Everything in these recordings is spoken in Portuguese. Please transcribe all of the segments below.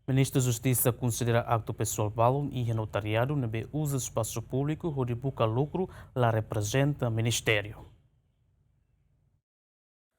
Ministru Justisa konsidera aktu pesoal balun e notariadu nebe usa espaço público hodi buka lukru la reprezenta Ministério.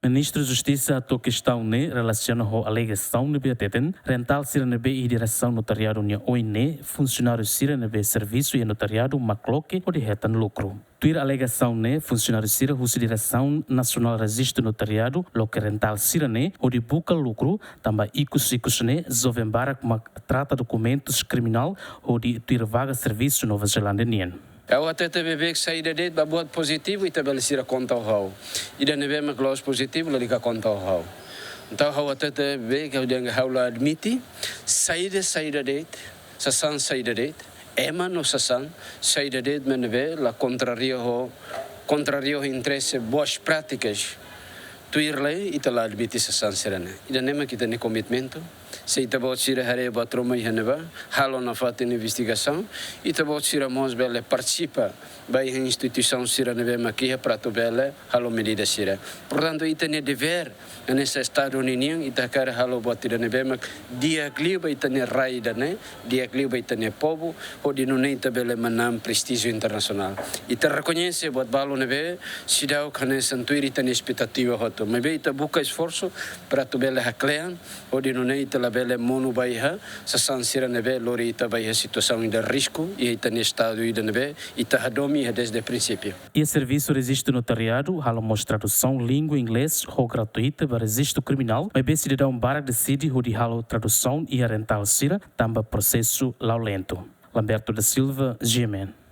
Ministru Justisa to questão ne relaciona com a alegação nebe ateten rental sira nebe e direção notariado nia oine funcionário sira nebe serviço e notariado macloque hodi retan lukru. Tuir alegação ne funcionário sira husi direção nacional registro notariado loque rental sira ne hodi buka lukru tamba ikus ne zovembara como trata documentos criminal hodi tuir vaga serviço Nova Zelândia nien. Eu até teve que sair de dentro, babuat positivo e estabelecer a conta ao rau. E daí neve uma clause positivo, lá liga a conta ao rau. Então, eu até teve que eu diga que eu admiti, sair de dentro, sasan sair de dentro, ema no sasan, sair de dentro, mas neve, lá contrario o interesse, boas práticas, tuir lei e lá admiti sasan serena. E daí neve kita ne commitmento. Se ita bot sira hare batroma e haneba, halo na fata investigação, ita bot sira mons bele participa by a instituição sira neve maquia prato bele halo medida sira. Portanto, ita ne dever nesse estado união ita cara halo bot ira neve mak dia kliba ita ne raida ne, dia kliba ita ne povo, o di non ita bele manam prestígio internacional. Ita reconhece bot balo neve sidau kane santuir ita ne expectativa hoto, mas be ita buka esforço prato bele haklean, o di non ita la bele mono baiha sa sansira neve lori ita baiha situação de risco e ita ne estado ida neve ita hadomi desde o princípio. E serviço registro notariado halamos tradução língua inglês ou gratuita para registro criminal, mas bem cidadão bara decide hodi halo tradução e rental sira tamba processo laulento. Lamberto da Silva, GMN.